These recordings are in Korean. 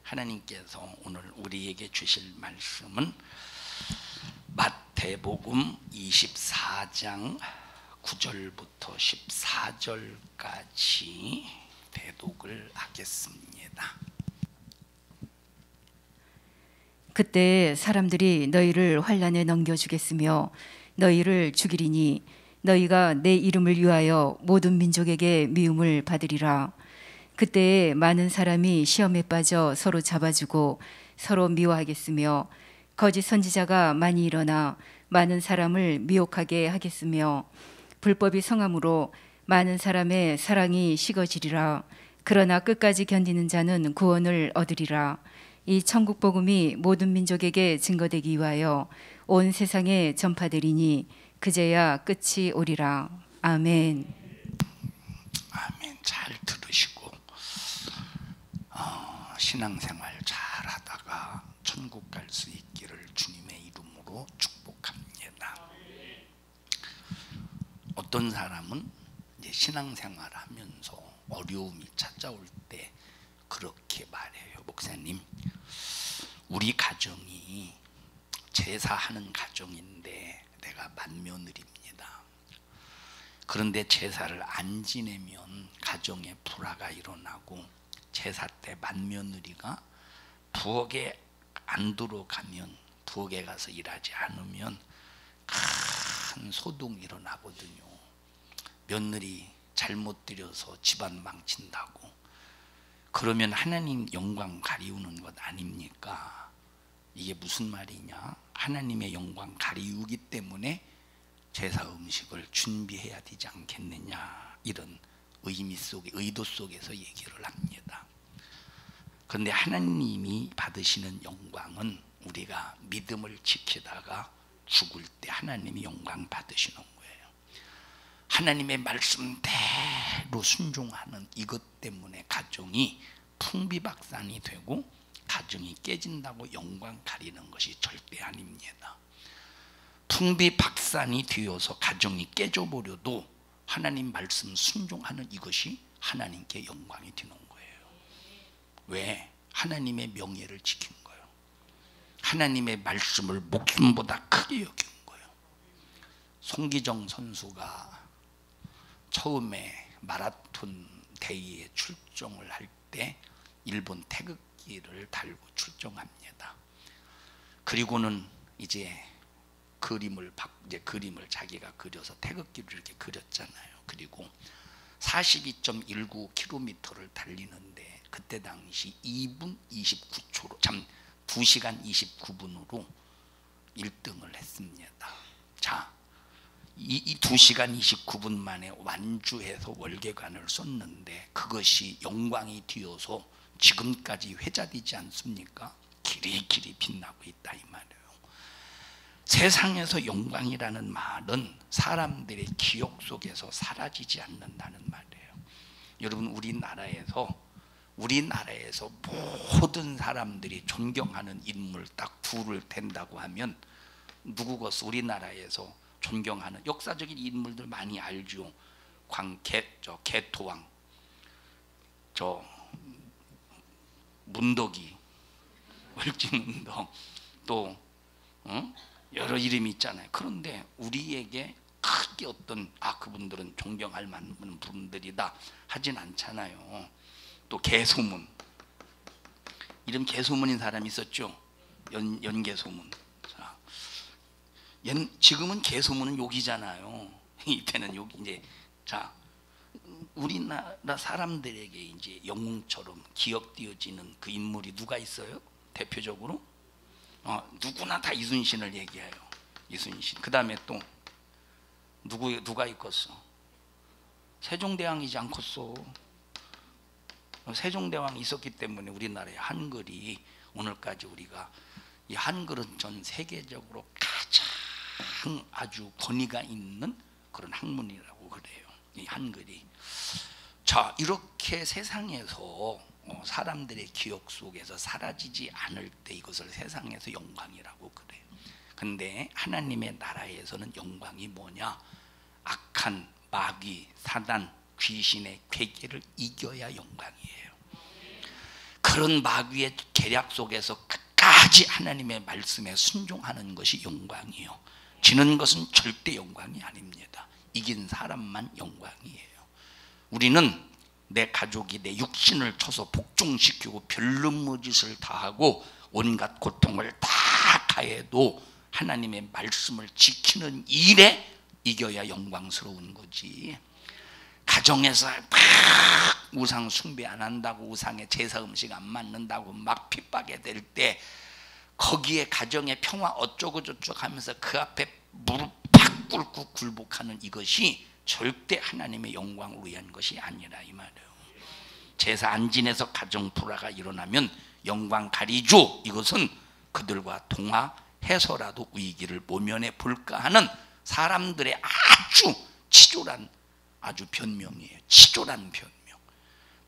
하나님께서 오늘 우리에게 주실 말씀은 마태복음 24장 9절부터 14절까지 대독을 하겠습니다. 그때 사람들이 너희를 환난에 넘겨주겠으며 너희를 죽이리니 너희가 내 이름을 위하여 모든 민족에게 미움을 받으리라. 그때에 많은 사람이 시험에 빠져 서로 잡아주고 서로 미워하겠으며 거짓 선지자가 많이 일어나 많은 사람을 미혹하게 하겠으며 불법이 성함으로 많은 사람의 사랑이 식어지리라. 그러나 끝까지 견디는 자는 구원을 얻으리라. 이 천국 복음이 모든 민족에게 증거되기 위하여 온 세상에 전파되리니 그제야 끝이 오리라. 아멘. 아멘. 잘 들으시고 신앙생활 잘하다가 천국 갈 수 있기를 주님의 이름으로 축복합니다. 어떤 사람은 이제 신앙생활하면서 어려움이 찾아올 때 그렇게 말해요. 목사님, 우리 가정이 제사하는 가정인데 내가 맏며느리입니다. 그런데 제사를 안 지내면 가정에 불화가 일어나고 제사 때 맏며느리가 부엌에 안 들어가면, 부엌에 가서 일하지 않으면 큰 소동이 일어나거든요. 며느리 잘못 들여서 집안 망친다고. 그러면 하나님 영광 가리우는 것 아닙니까? 이게 무슨 말이냐? 하나님의 영광 가리우기 때문에 제사 음식을 준비해야 되지 않겠느냐, 이런 의미 속에, 의도 속에서 얘기를 합니다. 그런데 하나님이 받으시는 영광은 우리가 믿음을 지키다가 죽을 때 하나님이 영광 받으시는 거예요. 하나님의 말씀대로 순종하는 이것 때문에 가정이 풍비박산이 되고 가정이 깨진다고 영광 가리는 것이 절대 아닙니다. 풍비박산이 되어서 가정이 깨져버려도 하나님 말씀 순종하는 이것이 하나님께 영광이 되는 거예요. 왜? 하나님의 명예를 지킨 거예요. 하나님의 말씀을 목숨보다 크게 여긴 거예요. 송기정 선수가 처음에 마라톤 대회에 출정을 할 때 일본 태극기를 달고 출정합니다. 그리고는 이제 그림을 자기가 그려서 태극기를 이렇게 그렸잖아요. 그리고 42.19km를 달리는데 그때 당시 2분 29초로, 참 2시간 29분으로 1등을 했습니다. 자, 이 2시간 29분 만에 완주해서 월계관을 쏟는데 그것이 영광이 되어서 지금까지 회자되지 않습니까? 길이길이 빛나고 있다, 이 말이에요. 세상에서 영광이라는 말은 사람들의 기억 속에서 사라지지 않는다는 말이에요. 여러분, 우리나라에서 모든 사람들이 존경하는 인물 딱 둘을 댄다고 하면 누구겠어? 우리나라에서 존경하는 역사적인 인물들 많이 알죠. 개토왕, 문덕이, 월지문덕, 또 여러 이름이 있잖아요. 그런데 우리에게 크게 어떤 그분들은 존경할 만한 분들이다 하진 않잖아요. 또 개소문, 이름 개소문인 사람이 있었죠. 연개소문. 지금은 개소문은 욕이잖아요. 이때는 욕이 이제. 자, 우리나라 사람들에게 이제 영웅처럼 기억되어지는 그 인물이 누가 있어요? 대표적으로 누구나 다 이순신을 얘기해요. 이순신. 그 다음에 또 누가 있겠어? 세종대왕이지 않겠어? 세종대왕이 있었기 때문에 우리나라의 한글이 오늘까지, 우리가 이 한글은 전 세계적으로 가장 아주 권위가 있는 그런 학문이라고 그래요, 이 한글이. 자, 이렇게 세상에서 사람들의 기억 속에서 사라지지 않을 때 이것을 세상에서 영광이라고 그래요. 근데 하나님의 나라에서는 영광이 뭐냐? 악한 마귀, 사단, 귀신의 괴계를 이겨야 영광이에요. 그런 마귀의 계략 속에서 끝까지 하나님의 말씀에 순종하는 것이 영광이요, 지는 것은 절대 영광이 아닙니다. 이긴 사람만 영광이에요. 우리는 내 가족이 내 육신을 쳐서 복종시키고 별놈의 짓을 다 하고 온갖 고통을 다 가해도 하나님의 말씀을 지키는 일에 이겨야 영광스러운 거지. 가정에서 막 우상 숭배 안 한다고, 우상의 제사 음식 안 맞는다고 막 핍박이 될 때 거기에 가정의 평화 어쩌고 저쩌고 하면서 그 앞에 무릎 팍 꿇고 굴복하는 이것이 절대 하나님의 영광을 위한 것이 아니라 이 말이에요. 제사 안 지내서 가정 불화가 일어나면 영광 가리죠. 이것은 그들과 통화해서라도 위기를 모면해 볼까 하는 사람들의 아주 치졸한 아주 변명이에요. 치졸한 변명.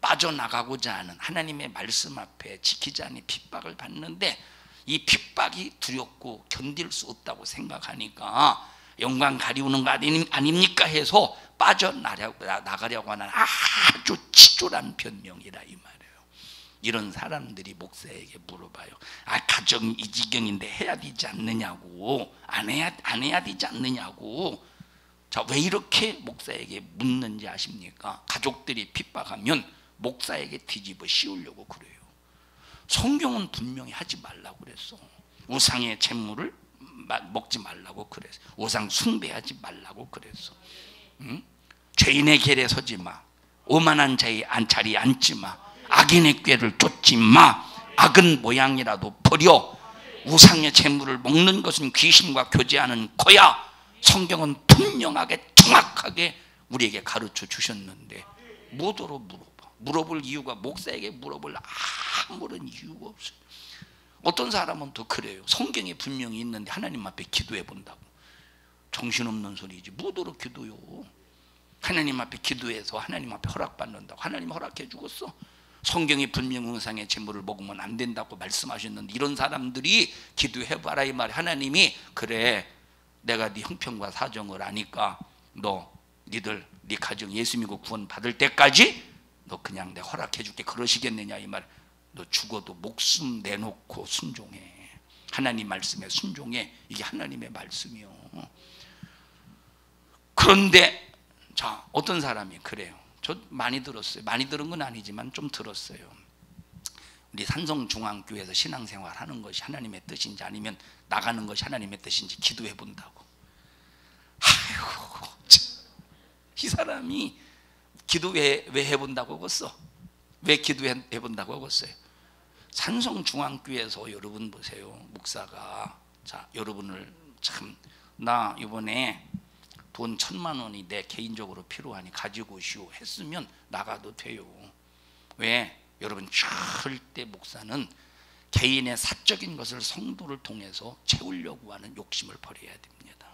빠져나가고자 하는 하나님의 말씀 앞에 지키자니 핍박을 받는데 이 핍박이 두렵고 견딜 수 없다고 생각하니까 영광 가리우는 거 아닙니까 해서 빠져나가려고 하는 아주 치졸한 변명이라 이 말이에요. 이런 사람들이 목사에게 물어봐요. 가정이 이 지경인데 해야 되지 않느냐고, 안 해야 되지 않느냐고. 자, 왜 이렇게 목사에게 묻는지 아십니까? 가족들이 핍박하면 목사에게 뒤집어 씌우려고 그래요. 성경은 분명히 하지 말라고 그랬어. 우상의 재물을 먹지 말라고 그랬어. 우상 숭배하지 말라고 그랬어. 응? 죄인의 궤에 서지 마. 오만한 자의 자리에 앉지 마. 악인의 꾀를 쫓지 마. 악은 모양이라도 버려. 우상의 재물을 먹는 것은 귀신과 교제하는 거야. 성경은 분명하게 정확하게 우리에게 가르쳐 주셨는데 뭐더러 물어볼 이유가, 목사에게 물어볼 아무런 이유가 없어요. 어떤 사람은 또 그래요. 성경에 분명히 있는데 하나님 앞에 기도해 본다고. 정신없는 소리지. 뭐더러 기도요. 하나님 앞에 기도해서 하나님 앞에 허락받는다고. 하나님 허락해 주겠어. 성경이 분명 우상의 제물을 먹으면 안 된다고 말씀하셨는데 이런 사람들이 기도해봐라 이 말. 하나님이 그래, 내가 네 형편과 사정을 아니까 니들 네 가정 예수 믿고 구원 받을 때까지 너 그냥 내가 허락해 줄게 그러시겠느냐 이 말. 너 죽어도 목숨 내놓고 순종해. 하나님 말씀에 순종해. 이게 하나님의 말씀이요. 그런데 자, 어떤 사람이 그래요. 저 많이 들었어요. 많이 들은 건 아니지만 좀 들었어요. 우리 산성중앙교회에서 신앙생활 하는 것이 하나님의 뜻인지 아니면 나가는 것이 하나님의 뜻인지 기도해 본다고. 아이고, 이 사람이 기도 왜 해본다고 하겠어? 왜 기도해 본다고 하겠어요? 산성중앙교회에서 여러분 보세요. 목사가 자, 여러분을 참, 나 이번에 돈 1,000만 원이 내 개인적으로 필요하니 가지고 오시오 했으면 나가도 돼요. 왜? 여러분 절대 목사는 개인의 사적인 것을 성도를 통해서 채우려고 하는 욕심을 버려야 됩니다.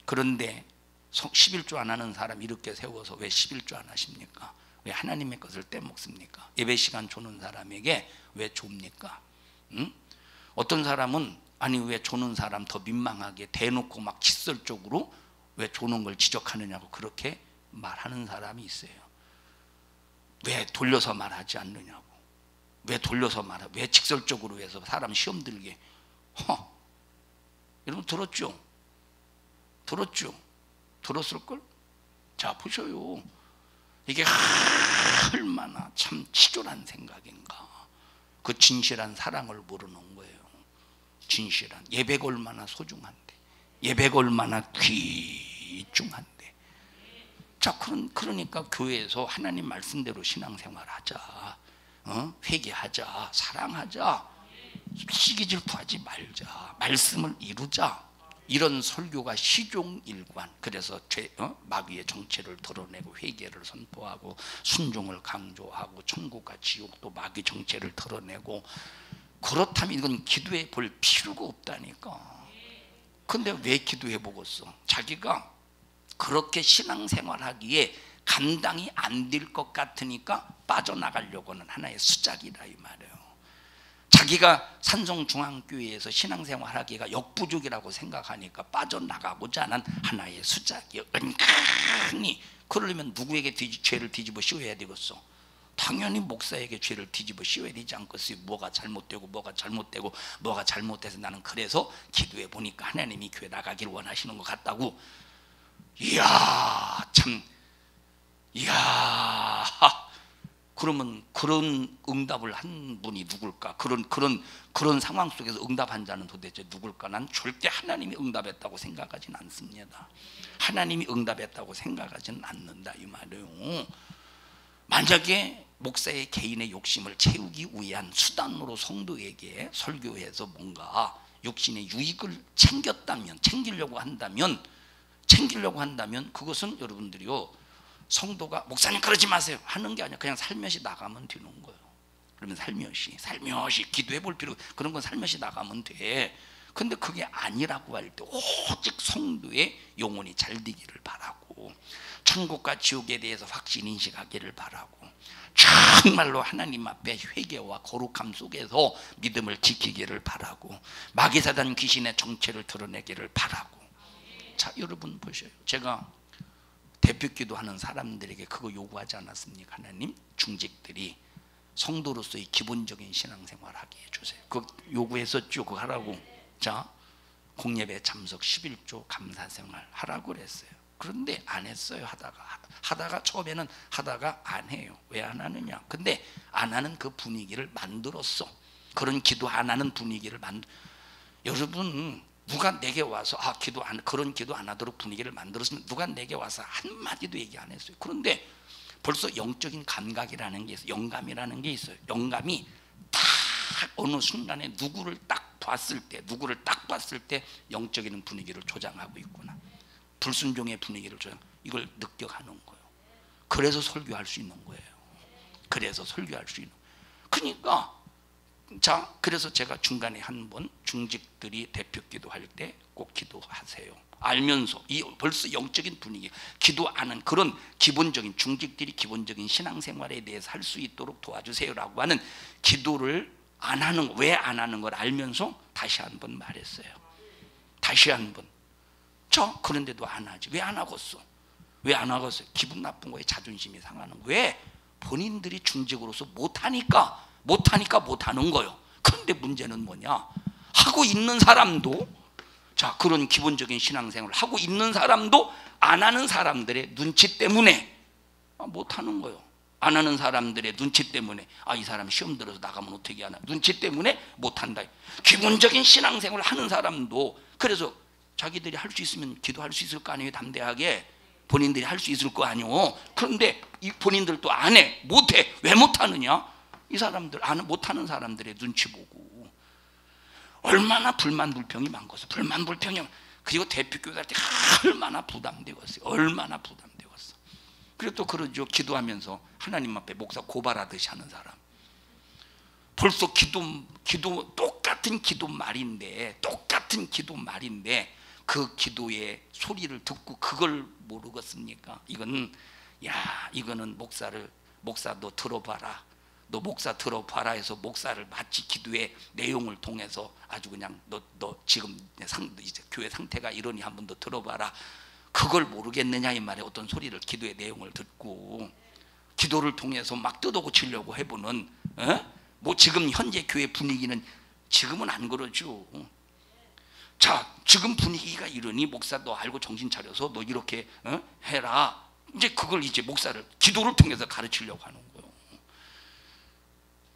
그런데 11조 안 하는 사람 이렇게 세워서 왜 11조 안 하십니까? 왜 하나님의 것을 떼먹습니까? 예배 시간 조는 사람에게 왜 줍니까? 응? 어떤 사람은 아니 왜 조는 사람 더 민망하게 대놓고 막 직설적으로 왜 조는 걸 지적하느냐고 그렇게 말하는 사람이 있어요. 왜 돌려서 말하지 않느냐고. 왜 돌려서 말하? 왜 직설적으로 해서 사람 시험 들게? 여러분 들었죠? 들었죠? 들었을걸? 자 보셔요. 이게 얼마나 참 치졸한 생각인가. 그 진실한 사랑을 모르는 거예요. 진실한 예배가 얼마나 소중한데, 예배가 얼마나 귀중한데. 자, 그러니까 교회에서 하나님 말씀대로 신앙생활하자. 회개하자. 사랑하자. 시기 질투하지 말자. 말씀을 이루자. 이런 설교가 시종일관. 그래서 마귀의 정체를 드러내고 회개를 선포하고 순종을 강조하고 천국과 지옥도 마귀 정체를 드러내고. 그렇다면 이건 기도해 볼 필요가 없다니까. 근데 왜 기도해 보겠어? 자기가 그렇게 신앙생활하기에 감당이 안 될 것 같으니까 빠져나가려고 하는 하나의 수작이라 이 말이에요. 자기가 산성중앙교회에서 신앙생활하기가 역부족이라고 생각하니까 빠져나가고자 하는 하나의 수작이요. 은근히 그러려면 누구에게 죄를 뒤집어 씌워야 되겠어? 당연히 목사에게 죄를 뒤집어 씌워야 되지 않겠어요? 뭐가 잘못되고 뭐가 잘못되고 뭐가 잘못돼서 나는 그래서 기도해 보니까 하나님이 교회 나가기를 원하시는 것 같다고. 이야 참, 이야. 그러면 그런 응답을 한 분이 누굴까? 그런 상황 속에서 응답한 자는 도대체 누굴까? 난 절대 하나님이 응답했다고 생각하진 않습니다. 하나님이 응답했다고 생각하지는 않는다 이 말이에요. 만약에 목사의 개인의 욕심을 채우기 위한 수단으로 성도에게 설교해서 뭔가 육신의 유익을 챙기려고 한다면 그것은 여러분들이요, 성도가 목사님 그러지 마세요 하는 게 아니라 그냥 살며시 나가면 되는 거예요. 그러면 살며시 기도해 볼 필요, 그런 건 살며시 나가면 돼. 근데 그게 아니라고 할 때 오직 성도의 영혼이 잘 되기를 바라고, 천국과 지옥에 대해서 확신 인식하기를 바라고, 정말로 하나님 앞에 회개와 거룩함 속에서 믿음을 지키기를 바라고, 마귀사단 귀신의 정체를 드러내기를 바라고. 자, 여러분 보셔요. 제가 대표기도 하는 사람들에게 그거 요구하지 않았습니까? 하나님, 중직들이 성도로서의 기본적인 신앙생활 하게 해주세요. 그거 요구했었죠. 그거 하라고. 자, 공예배 참석 11조 감사생활 하라고 그랬어요. 그런데 안 했어요. 하다가 처음에는 하다가 안 해요. 왜 안 하느냐? 근데 안 하는 그 분위기를 만들었어. 그런 기도 안 하는 분위기를 여러분, 누가 내게 와서 그런 기도 안 하도록 분위기를 만들었으면 누가 내게 와서 한마디도 얘기 안 했어요. 그런데 벌써 영적인 감각이라는 게 있어요. 영감이라는 게 있어요. 영감이 딱 어느 순간에 누구를 딱 봤을 때 영적인 분위기를 조장하고 있구나, 불순종의 분위기를 이걸 느껴가는 거예요. 그래서 설교할 수 있는 거예요. 그러니까 자, 그래서 제가 중간에 한번 중직들이 대표 기도할 때 꼭 기도하세요. 알면서 벌써 영적인 분위기, 기도 안 하는 그런 기본적인, 중직들이 기본적인 신앙생활에 대해서 할 수 있도록 도와주세요라고 하는 기도를 왜 안 하는 걸 알면서 다시 한번 말했어요. 다시 한번. 그런데도 안 하지. 왜 안 하겠어? 기분 나쁜 거에 자존심이 상하는 거예요. 왜? 본인들이 중직으로서 못하니까 못하는 거예요. 그런데 문제는 뭐냐? 하고 있는 사람도, 자, 그런 기본적인 신앙생활을 하고 있는 사람도 안 하는 사람들의 눈치 때문에 못하는 거예요. 안 하는 사람들의 눈치 때문에, 이 사람 시험 들어서 나가면 어떻게 하나, 눈치 때문에 못한다. 기본적인 신앙생활을 하는 사람도, 그래서 자기들이 할 수 있으면 기도할 수 있을 거 아니에요. 담대하게 본인들이 할 수 있을 거 아니에요. 그런데 이 본인들도 안 해, 못해. 왜 못하느냐? 이 사람들, 못하는 사람들의 눈치 보고 얼마나 불만 불평이 많겠어. 그리고 대표교회 때 얼마나 부담되겠어요. 그리고 또 그러죠. 기도하면서 하나님 앞에 목사 고발하듯이 하는 사람. 벌써 기도 똑같은 기도 말인데 그 기도의 소리를 듣고 그걸 모르겠습니까? 이거는 목사 너 들어봐라. 너 목사 들어봐라 해서 목사를 마치 기도의 내용을 통해서 아주 그냥 너 지금 이제 교회 상태가 이러니 한번 더 들어봐라. 그걸 모르겠느냐 이 말에 어떤 소리를, 기도의 내용을 듣고 기도를 통해서 막 뜯어고치려고 해보는, 뭐 지금 현재 교회 분위기는 지금은 안 그러죠. 자, 지금 분위기가 이러니 목사 너 알고 정신 차려서 너 이렇게 해라. 이제 그걸 이제 목사를 기도를 통해서 가르치려고 하는 거예요.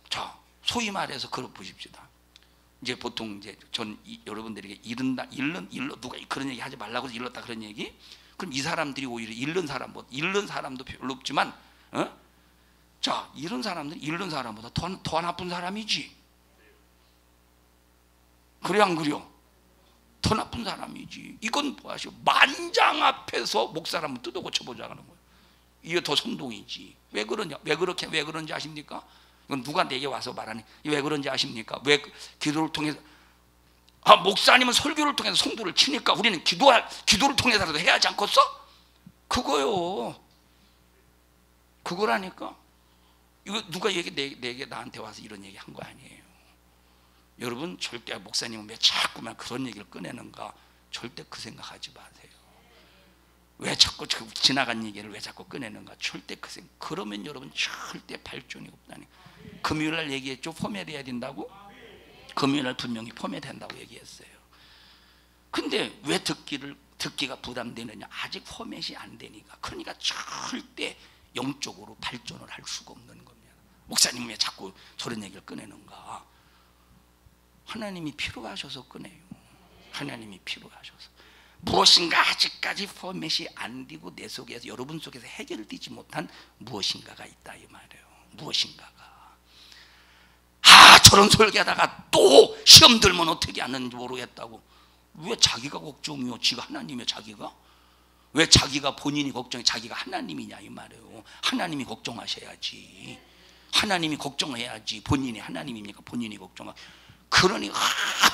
자, 소위 말해서 그걸 보십시다. 이제 보통 이제 여러분들에게 누가 그런 얘기 하지 말라고 해서 일렀다 그런 얘기? 그럼 이 사람들이 오히려 잃는 사람도 별로 없지만, 자, 잃은 사람보다 더 나쁜 사람이지. 그래 안 그려? 더 나쁜 사람이지. 이건 뭐하시오? 만장 앞에서 목사를 한번 뜯어 고쳐보자는 거예요. 이게 더 선동이지. 왜 그런지 아십니까? 이건 누가 내게 와서 말하니 왜 그런지 아십니까? 왜 기도를 통해서, 목사님은 설교를 통해서 성도를 치니까 우리는 기도를 통해서라도 해야 하지 않겠어? 그거요. 그거라니까. 이거 누가 나한테 와서 이런 얘기 한 거 아니에요. 여러분, 절대 목사님은 왜 자꾸만 그런 얘기를 꺼내는가, 절대 그 생각하지 마세요. 왜 자꾸 지나간 얘기를 왜 자꾸 꺼내는가? 절대 그러면 여러분 절대 발전이 없다니. 금요일날 얘기했죠. 포맷해야 된다고. 금요일날 분명히 포맷한다고 얘기했어요. 근데 왜 듣기가 부담되느냐? 아직 포맷이 안 되니까. 그러니까 절대 영적으로 발전을 할 수가 없는 겁니다. 목사님 왜 자꾸 저런 얘기를 꺼내는가? 하나님이 필요하셔서 꺼내요. 하나님이 필요하셔서. 무엇인가 아직까지 포맷이 안 되고 내 속에서, 여러분 속에서 해결되지 못한 무엇인가가 있다 이 말이에요. 무엇인가가. 저런 설계하다가 또 시험 들면 어떻게 하는지 모르겠다고. 왜 자기가 걱정이요? 지가 하나님이요? 자기가? 왜 자기가 본인이 걱정해? 자기가 하나님이냐 이 말이에요. 하나님이 걱정하셔야지. 하나님이 걱정해야지. 본인이 하나님입니까? 본인이 걱정하. 그러니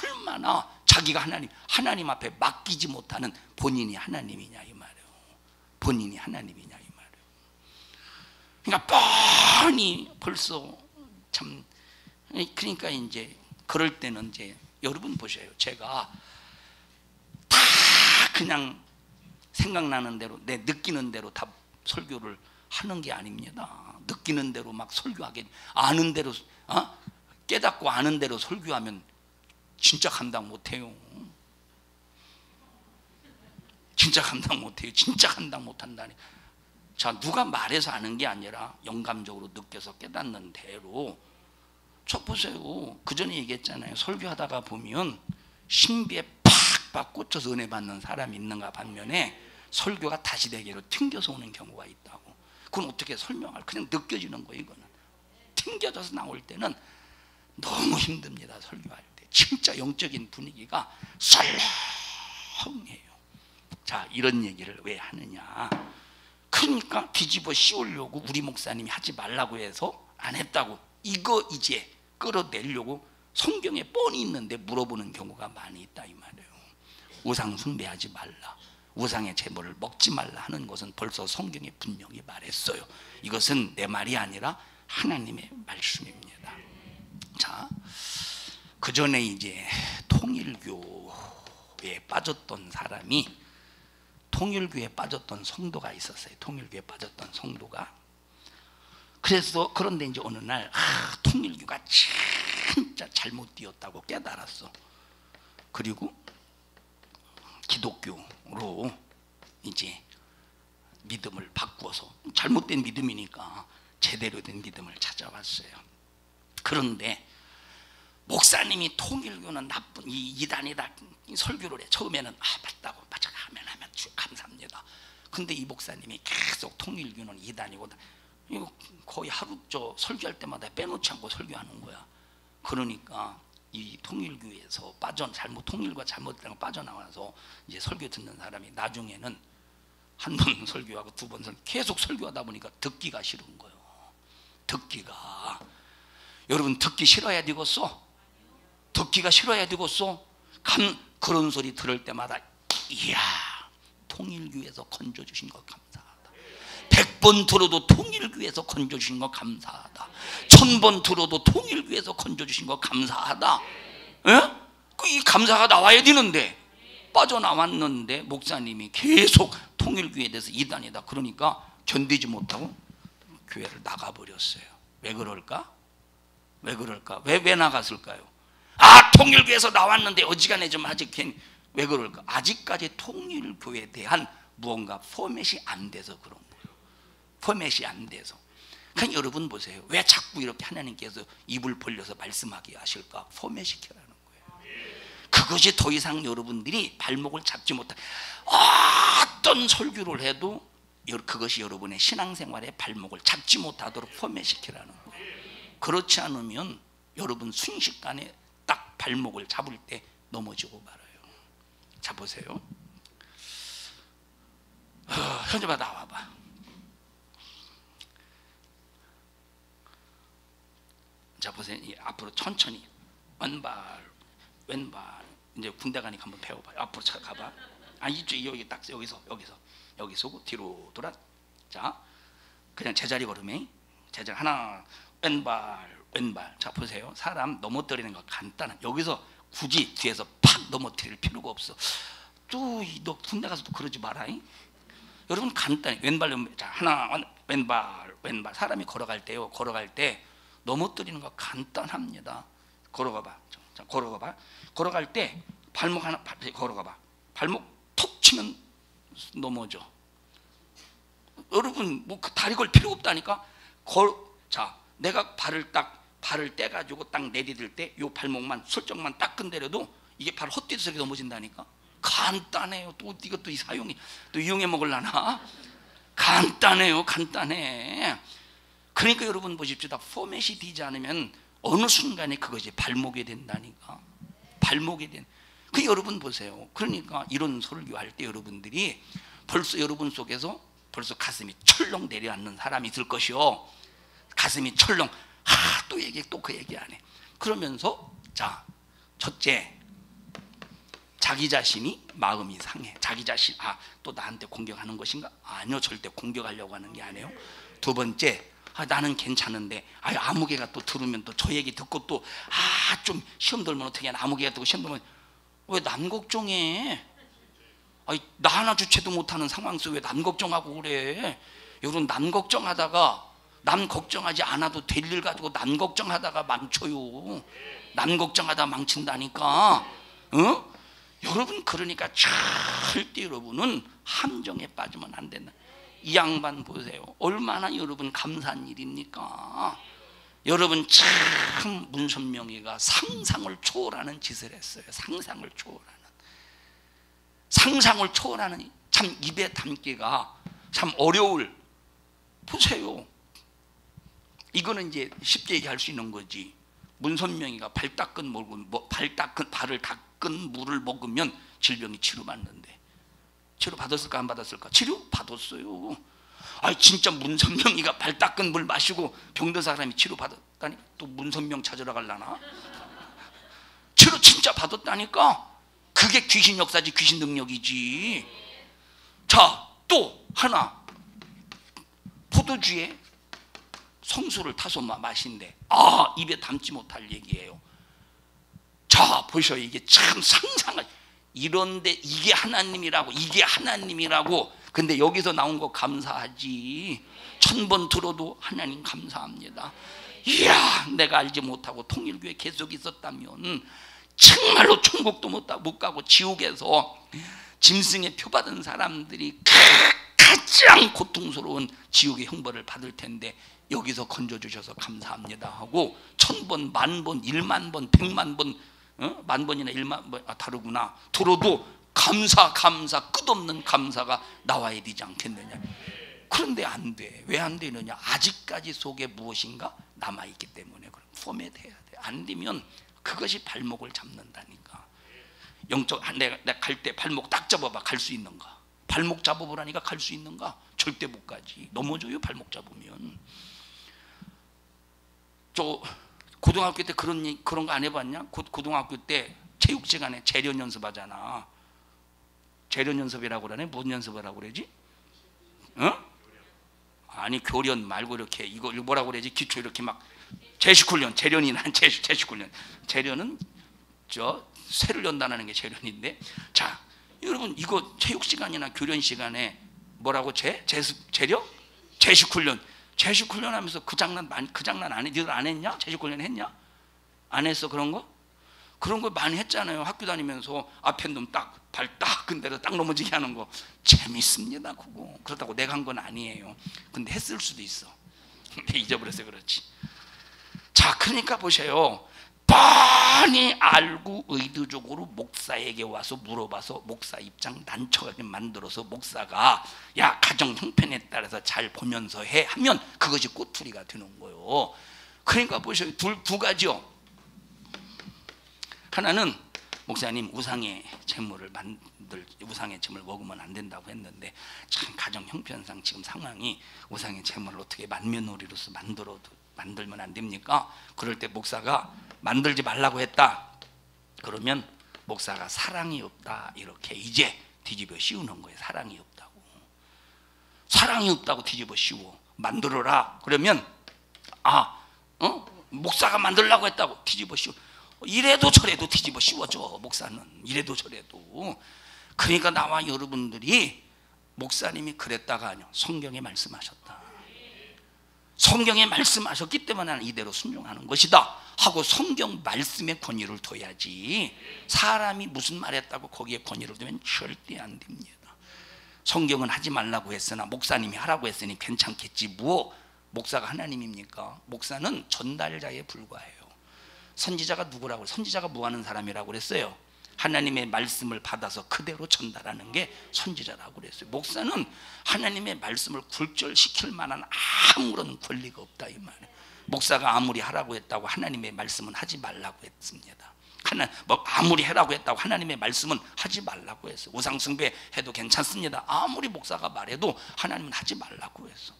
얼마나 자기가 하나님 앞에 맡기지 못하는 본인이 하나님이냐 이 말이에요. 본인이 하나님이냐 이 말이에요. 그러니까 뻔히 벌써 참, 그러니까 이제 그럴 때는 이제 여러분 보세요. 제가 다 그냥 생각나는 대로, 내 느끼는 대로 다 설교를 하는 게 아닙니다. 느끼는 대로 막 설교하게, 아는 대로, 깨닫고 아는 대로 설교하면 진짜 감당 못해요. 진짜 감당 못해요. 진짜 감당 못한다니. 자, 누가 말해서 아는 게 아니라 영감적으로 느껴서 깨닫는 대로. 저 보세요. 그 전에 얘기했잖아요. 설교하다가 보면 신비에 팍 꽂혀서 은혜 받는 사람이 있는가 반면에 설교가 다시 되기로 튕겨서 오는 경우가 있다고. 그건 어떻게 설명할? 그냥 느껴지는 거예요. 이거는 튕겨져서 나올 때는 너무 힘듭니다. 설교할 때 진짜 영적인 분위기가 썰렁해요. 자, 이런 얘기를 왜 하느냐? 그러니까 뒤집어 씌우려고 우리 목사님이 하지 말라고 해서 안 했다고, 이거 이제 끌어내려고 성경에 뻔히 있는데 물어보는 경우가 많이 있다 이 말이에요. 우상 숭배하지 말라, 우상의 제물을 먹지 말라 하는 것은 벌써 성경에 분명히 말했어요. 이것은 내 말이 아니라 하나님의 말씀입니다. 자, 그 전에 이제 통일교에 빠졌던 사람이, 통일교에 빠졌던 성도가 있었어요. 통일교에 빠졌던 성도가. 그래서 그런데 이제 어느 날 통일교가 진짜 잘못 되었다고 깨달았어. 그리고 기독교로 이제 믿음을 바꾸어서, 잘못된 믿음이니까 제대로 된 믿음을 찾아왔어요. 그런데 목사님이 통일교는 나쁜 이단이다 설교를 해. 처음에는 맞다고, 맞아, 하면 감사합니다. 근데 이 목사님이 계속 통일교는 이단이고, 이거 거의 하루 설교할 때마다 빼놓지 않고 설교하는 거야. 그러니까 이 통일교에서 통일과 잘못된 거 빠져나와서 이제 설교 듣는 사람이 나중에는 한 번 설교하고 두 번 계속 설교하다 보니까 듣기가 싫은 거예요. 듣기가. 여러분, 듣기 싫어야 되겠어? 듣기가 싫어야 되겠어? 그런 소리 들을 때마다 이야, 통일교에서 건져주신 것 감사하다. 100번 들어도 통일교에서 건져주신 것 감사하다. 1000번 들어도 통일교에서 건져주신 것 감사하다. 예? 이 감사가 나와야 되는데 빠져나왔는데 목사님이 계속 통일교에 대해서 이단이다 그러니까 견디지 못하고 교회를 나가버렸어요. 왜 그럴까? 왜 그럴까? 왜 나갔을까요? 통일교에서 나왔는데 어지간해 좀 아직 왜 그럴까? 아직까지 통일교에 대한 무언가 포맷이 안 돼서 그런 거예요. 포맷이 안 돼서. 그러니까 여러분 보세요. 왜 자꾸 이렇게 하나님께서 입을 벌려서 말씀하게 하실까? 포맷시키라는 거예요. 그것이 더 이상 여러분들이 발목을 잡지 못한, 어떤 설교를 해도 그것이 여러분의 신앙생활의 발목을 잡지 못하도록 포맷시키라는 거예요. 그렇지 않으면 여러분 순식간에 딱 발목을 잡을 때 넘어지고 말아요. 자, 보세요. 현주봐, 나와봐. 자, 보세요. 앞으로 천천히 왼발 이제 군대 가니까 한번 배워봐. 앞으로 가봐. 이쪽, 여기 딱 여기서 뒤로 돌아. 자, 그냥 제자리 걸음에 제자리 하나, 왼발. 자, 보세요. 사람 넘어뜨리는 거 간단한. 여기서 굳이 뒤에서 팍 넘어뜨릴 필요가 없어. 또 너 군대 가서도 그러지 마라. 여러분 간단히 왼발 자, 하나 왼발 사람이 걸어갈 때요. 걸어갈 때 넘어뜨리는 거 간단합니다. 걸어가봐. 자, 걸어가봐. 걸어갈 때 발목 하나 걸어가봐. 발목 톡 치면 넘어져. 여러분 뭐 그 다리 걸 필요 없다니까. 자, 내가 발을 떼가지고 딱 내디딜 때 요 발목만 슬쩍만 딱 건드려도 이게 바로 헛디뎌서 넘어진다니까. 간단해요. 또 이것도 이 사용이 또 이용해 먹으려나? 간단해요. 간단해. 그러니까 여러분 보십시오. 포맷이 되지 않으면 어느 순간에 그것이 발목이 된다니까. 발목이 된. 그 여러분 보세요. 그러니까 이런 설교할 때 여러분들이 벌써 여러분 속에서 벌써 가슴이 철렁 내려앉는 사람이 있을 것이요. 가슴이 철렁. 또 그 얘기 안 해. 그러면서 자, 첫째, 자기 자신이 마음이 상해. 자기 자신, 또 나한테 공격하는 것인가? 아니요, 절대 공격하려고 하는 게 아니에요. 두 번째, 나는 괜찮은데 아무개가 또 들으면 또 저 얘기 듣고 또 좀 시험 들면 어떻게 하나. 아무개가 듣고 시험 들면 왜 남 걱정해? 나 하나 주체도 못하는 상황 속에 왜 남 걱정하고 그래? 여러분 남 걱정하다가 남 걱정하지 않아도 될 일 가지고 남 걱정하다가 망쳐요. 남 걱정하다 망친다니까. 여러분 그러니까 절대 여러분은 함정에 빠지면 안 된다. 이 양반 보세요. 얼마나 여러분 감사한 일입니까? 여러분 참 문선명이가 상상을 초월하는 짓을 했어요. 상상을 초월하는 참 입에 담기가 참 어려울. 보세요. 이거는 이제 쉽게 얘기할 수 있는 거지. 문선명이가 발을 닦은 물을 먹으면 질병이 치료받는데 치료 받았을까 안 받았을까? 치료 받았어요. 진짜 문선명이가 발 닦은 물 마시고 병든 사람이 치료 받았다니 또 문선명 찾으러 갈라나? 치료 진짜 받았다니까. 그게 귀신 역사지, 귀신 능력이지. 자, 또 하나, 포도주에 성수를 타서 마신대. 입에 담지 못할 얘기예요. 자, 보셔. 이게 참 상상을. 이런데 이게 하나님이라고. 근데 여기서 나온 거 감사하지. 1000번 들어도 하나님 감사합니다. 이야, 내가 알지 못하고 통일교회 계속 있었다면 정말로 천국도 못 가고 지옥에서 짐승의 표 받은 사람들이 가장 고통스러운 지옥의 형벌을 받을 텐데 여기서 건져주셔서 감사합니다 하고 1000번, 10,000번, 10,000번, 1,000,000번, 10,000번이나 10,000번 다르구나 들어도 감사 끝없는 감사가 나와야 되지 않겠느냐. 그런데 안 돼. 왜 안 되느냐? 아직까지 속에 무엇인가 남아있기 때문에. 그럼 포맷해야 돼. 안 되면 그것이 발목을 잡는다니까. 영적, 내가 갈 때 발목 딱 잡아봐. 갈 수 있는가? 발목 잡아보라니까 갈 수 있는가? 절대 못 가지. 넘어져요. 발목 잡으면. 저 고등학교 때 그런 거 안 해봤냐? 고등학교 때 체육 시간에 재련 연습하잖아. 재련 연습이라고 그러네. 무슨 연습이라고 그러지? 아니 교련 말고 이렇게 이거 뭐라고 그러지? 기초 이렇게 막 제식훈련, 재련이나 제식훈련. 재련은 저 쇠를 연다는 게 재련인데. 자, 여러분 이거 체육 시간이나 교련 시간에 뭐라고 재련? 제식훈련. 제식훈련 하면서 그 장난 안 해? 니들 안 했냐? 제식훈련 했냐? 안 했어 그런 거? 그런 거 많이 했잖아요. 학교 다니면서 앞에 놈 발 딱 근데로 딱 넘어지게 하는 거 재밌습니다. 그거 그렇다고 내가 한 건 아니에요. 근데 했을 수도 있어. 근데 잊어버려서 그렇지. 자, 그러니까 보세요. 뻔히 알고 의도적으로 목사에게 와서 물어봐서 목사 입장 난처하게 만들어서 목사가 야 가정 형편에 따라서 잘 보면서 해 하면 그것이 꼬투리가 되는 거예요. 그러니까 보세요. 두 가지요. 하나는 목사님 우상의 재물을 먹으면 안 된다고 했는데 참 가정 형편상 지금 상황이 우상의 재물을 어떻게 만면놀이로서 만들면 안 됩니까? 그럴 때 목사가 만들지 말라고 했다. 그러면 목사가 사랑이 없다 이렇게 이제 뒤집어 씌우는 거예요. 사랑이 없다고 뒤집어 씌워. 만들어라. 그러면 목사가 만들라고 했다고 뒤집어 씌워. 이래도 저래도 뒤집어 씌워줘. 목사는 이래도 저래도. 그러니까 나와 여러분들이 목사님이 그랬다가 아니요, 성경에 말씀하셨다. 성경에 말씀하셨기 때문에 나는 이대로 순종하는 것이다 하고 성경 말씀에 권위를 둬야지, 사람이 무슨 말했다고 거기에 권위를 두면 절대 안 됩니다. 성경은 하지 말라고 했으나 목사님이 하라고 했으니 괜찮겠지. 뭐 목사가 하나님입니까? 목사는 전달자에 불과해요. 선지자가 누구라고? 선지자가 뭐 하는 사람이라고 그랬어요? 하나님의 말씀을 받아서 그대로 전달하는 게 선지자라고 그랬어요. 목사는 하나님의 말씀을 굴절시킬 만한 아무런 권리가 없다 이 말이에요. 목사가 아무리 하라고 했다고 하나님의 말씀은 하지 말라고 했습니다. 아무리 해라고 했다고 하나님의 말씀은 하지 말라고 했어요. 우상숭배 해도 괜찮습니다. 아무리 목사가 말해도 하나님은 하지 말라고 했어.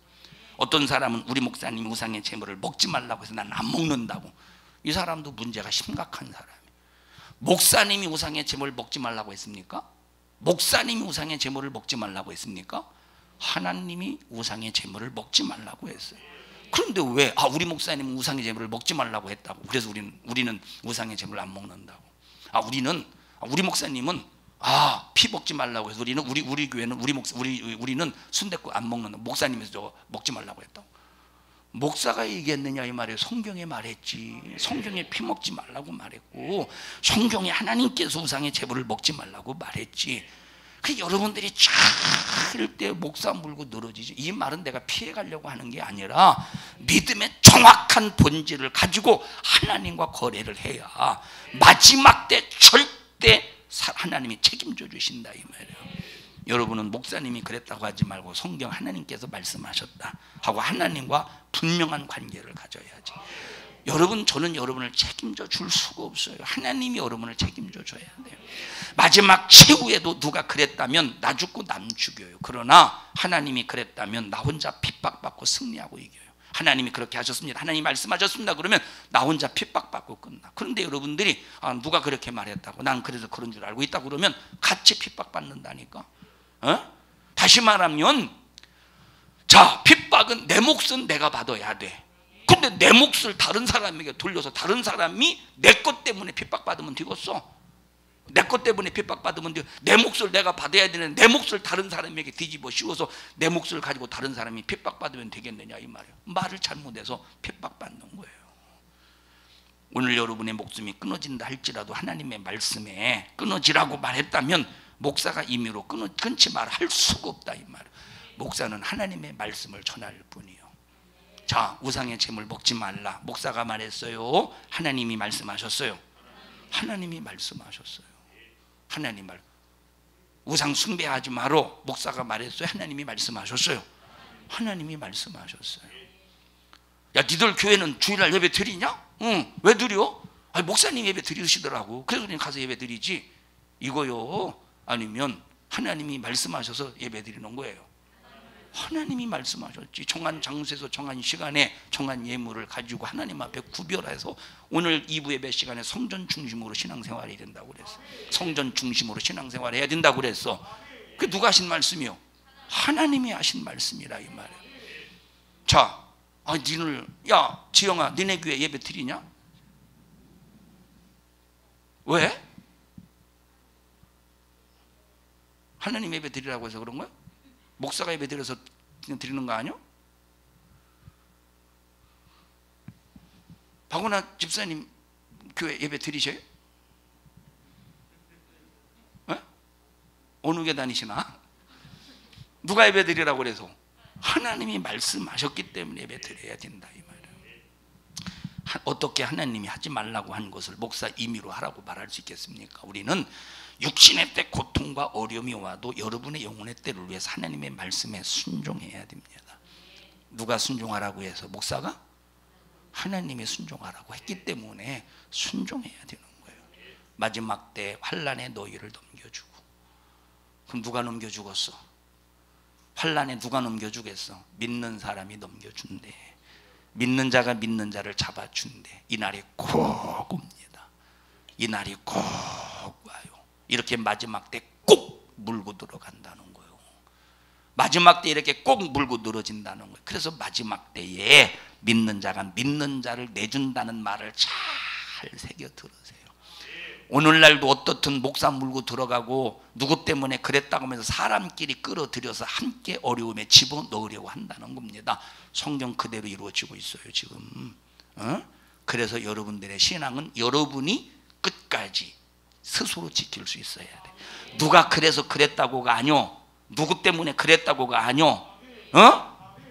어떤 사람은 우리 목사님이 우상의 제물을 먹지 말라고 해서 나는 안 먹는다고. 이 사람도 문제가 심각한 사람이에요. 목사님이 우상의 제물을 먹지 말라고 했습니까? 목사님이 우상의 제물을 먹지 말라고 했습니까? 하나님이 우상의 제물을 먹지 말라고 했어요. 그런데 왜 우리 목사님은 우상의 제물을 먹지 말라고 했다고, 그래서 우리는 우상의 제물을 안 먹는다고. 우리 목사님은 피 먹지 말라고 해서 우리 교회는 우리는 순댓국 안 먹는다. 목사님에서 저거 먹지 말라고 했다고. 목사가 얘기했느냐 이 말이에요. 성경에 말했지. 성경에 피 먹지 말라고 말했고, 성경에 하나님께서 우상의 제물을 먹지 말라고 말했지. 그 여러분들이 절대 목사 물고 늘어지지. 이 말은 내가 피해 가려고 하는 게 아니라 믿음의 정확한 본질을 가지고 하나님과 거래를 해야 마지막 때 절대 하나님이 책임져 주신다 이 말이에요. 여러분은 목사님이 그랬다고 하지 말고 성경 하나님께서 말씀하셨다 하고 하나님과 분명한 관계를 가져야지. 저는 여러분을 책임져 줄 수가 없어요. 하나님이 여러분을 책임져 줘야 돼요. 마지막 최후에도 누가 그랬다면 나 죽고 남 죽여요. 그러나 하나님이 그랬다면 나 혼자 핍박받고 승리하고 이겨요. 하나님이 그렇게 하셨습니다. 하나님이 말씀하셨습니다. 그러면 나 혼자 핍박받고 끝나. 그런데 여러분들이 누가 그렇게 말했다고, 난 그래서 그런 줄 알고 있다고 그러면 같이 핍박받는다니까. 다시 말하면 핍박은 내 몫은 내가 받아야 돼. 근데 내 몫을 다른 사람에게 돌려서 다른 사람이 내 것 때문에 핍박받으면 되겠어? 내 것 때문에 핍박받으면 내 몫을 내가 받아야 되는데 내 몫을 다른 사람에게 뒤집어 씌워서 내 몫을 가지고 다른 사람이 핍박받으면 되겠느냐 이 말이에요. 말을 잘못해서 핍박받는 거예요. 오늘 여러분의 목숨이 끊어진다 할지라도 하나님의 말씀에 끊어지라고 말했다면 목사가 임의로 끊지 말아 할 수가 없다 이 말이에요. 목사는 하나님의 말씀을 전할 뿐이에요. 우상의 제물 먹지 말라. 목사가 말했어요? 하나님이 말씀하셨어요? 하나님이 말씀하셨어요. 하나님 말. 우상 숭배하지 마로. 목사가 말했어요? 하나님이 말씀하셨어요? 하나님이 말씀하셨어요. 야, 니들 교회는 주일날 예배 드리냐? 응. 왜 드려? 목사님 예배 드리시더라고. 그래서 우리는 가서 예배 드리지. 이거요. 아니면 하나님이 말씀하셔서 예배 드리는 거예요. 하나님이 말씀하셨지. 정한 장소에서 정한 시간에 정한 예물을 가지고 하나님 앞에 구별해서 오늘 2부 예배 시간에 성전 중심으로 신앙생활해야 된다고 그랬어. 성전 중심으로 신앙생활해야 된다고 그랬어. 그게 누가 하신 말씀이요? 하나님이 하신 말씀이라 이 말이에요. 야 지영아, 니네 교회 예배 드리냐? 왜? 하나님 예배 드리라고 해서 그런 거야? 목사가 예배 드려서 드리는 거 아니요? 박원아 집사님 교회 예배 드리셔요? 어느 교 다니시나? 누가 예배 드리라고 그래서? 하나님이 말씀하셨기 때문에 예배 드려야 된다 이 말이에요. 어떻게 하나님이 하지 말라고 한 것을 목사 임의로 하라고 말할 수 있겠습니까? 우리는 육신의 때 고통과 어려움이 와도 여러분의 영혼의 때를 위해서 하나님의 말씀에 순종해야 됩니다. 누가 순종하라고 해서? 목사가? 하나님이 순종하라고 했기 때문에 순종해야 되는 거예요. 마지막 때 환난에 너희를 넘겨주고. 그럼 누가 넘겨주겠어? 환난에 누가 넘겨주겠어? 믿는 사람이 넘겨준대. 믿는 자가 믿는 자를 잡아준대. 이 날이 꼭 옵니다. 이 날이 꼭 와요. 이렇게 마지막 때 꼭 물고 들어간다는 거예요. 마지막 때 이렇게 꼭 물고 늘어진다는 거예요. 그래서 마지막 때에 믿는 자가 믿는 자를 내준다는 말을 잘 새겨 들으세요. 오늘날도 어떻든 목사 물고 들어가고 누구 때문에 그랬다고 하면서 사람끼리 끌어들여서 함께 어려움에 집어넣으려고 한다는 겁니다. 성경 그대로 이루어지고 있어요 지금. 그래서 여러분들의 신앙은 여러분이 끝까지 스스로 지킬 수 있어야 돼. 누가 그래서 그랬다고가 아니요, 누구 때문에 그랬다고가 아니요,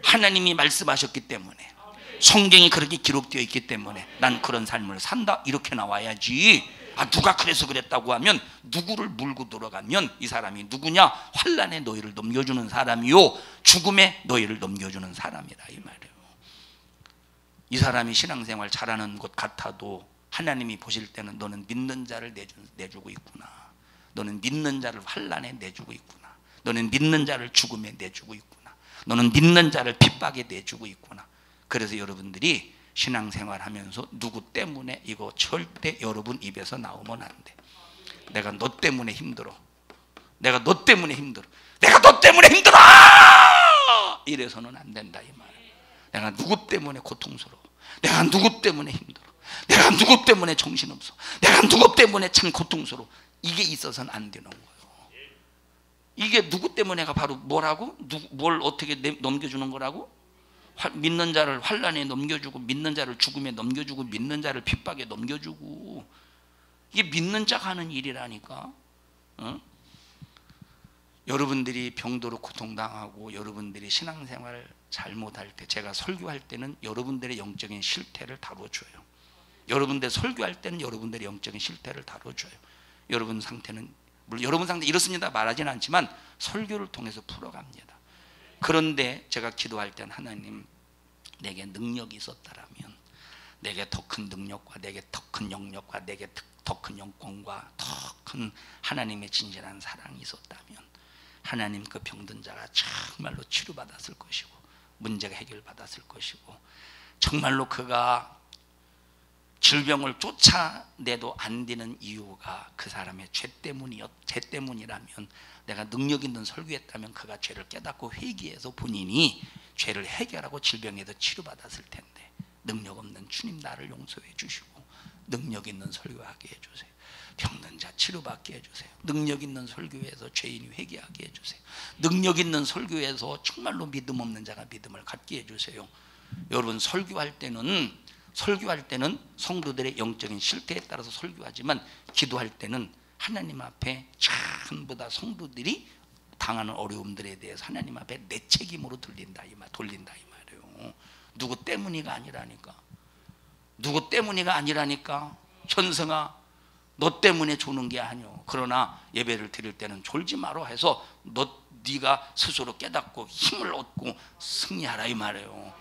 하나님이 말씀하셨기 때문에, 성경이 그렇게 기록되어 있기 때문에 난 그런 삶을 산다 이렇게 나와야지. 누가 그래서 그랬다고 하면 누구를 물고 들어가면 이 사람이 누구냐? 환난의 너희를 넘겨주는 사람이요, 죽음의 너희를 넘겨주는 사람이라 이 말이에요. 이 사람이 신앙생활 잘하는 것 같아도 하나님이 보실 때는 너는 믿는 자를 내주고 있구나, 너는 믿는 자를 환난에 내주고 있구나, 너는 믿는 자를 죽음에 내주고 있구나, 너는 믿는 자를 핍박에 내주고 있구나. 그래서 여러분들이 신앙생활 하면서 누구 때문에 이거 절대 여러분 입에서 나오면 안 돼. 내가 너 때문에 힘들어, 내가 너 때문에 힘들어, 내가 너 때문에 힘들어, 이래서는 안 된다 이 말이에요. 내가 누구 때문에 고통스러워, 내가 누구 때문에 힘들어, 내가 누구 때문에 정신없어, 내가 누구 때문에 참 고통스러워, 이게 있어서는 안 되는 거예요. 이게 누구 때문에가 바로 뭐라고? 뭘 어떻게 넘겨주는 거라고? 믿는 자를 환난에 넘겨주고, 믿는 자를 죽음에 넘겨주고, 믿는 자를 핍박에 넘겨주고, 이게 믿는 자가 하는 일이라니까. 여러분들이 병도로 고통당하고 여러분들이 신앙생활 잘못할 때, 제가 설교할 때는 여러분들의 영적인 실태를 다뤄줘요. 여러분들 설교할 때는 여러분들의 영적인 실태를 다뤄줘요. 여러분 상태는 물론 여러분 상태 이렇습니다 말하지는 않지만 설교를 통해서 풀어갑니다. 그런데 제가 기도할 때는 하나님, 내게 능력이 있었다라면, 내게 더 큰 능력과 내게 더 큰 영역과 내게 더 큰 영권과 더 큰 하나님의 진실한 사랑이 있었다면 하나님 그 병든 자가 정말로 치료받았을 것이고 문제가 해결받았을 것이고, 정말로 그가 질병을 쫓아내도 안 되는 이유가 그 사람의 죄 때문이라면, 내가 능력 있는 설교했다면 그가 죄를 깨닫고 회개해서 본인이 죄를 해결하고 질병에도 치료받았을 텐데, 능력 없는 주님 나를 용서해 주시고 능력 있는 설교하게 해주세요. 병든 자 치료받게 해주세요. 능력 있는 설교에서 죄인이 회개하게 해주세요. 능력 있는 설교에서 정말로 믿음 없는 자가 믿음을 갖게 해주세요. 여러분 설교할 때는 성도들의 영적인 실태에 따라서 설교하지만, 기도할 때는 하나님 앞에 전부 다 성도들이 당하는 어려움들에 대해서 하나님 앞에 내 책임으로 돌린다 이 말이에요. 누구 때문이가 아니라니까. 누구 때문이가 아니라니까. 현성아, 너 때문에 조는 게 아니오. 그러나 예배를 드릴 때는 졸지 마라 해서 네가 스스로 깨닫고 힘을 얻고 승리하라 이 말이에요.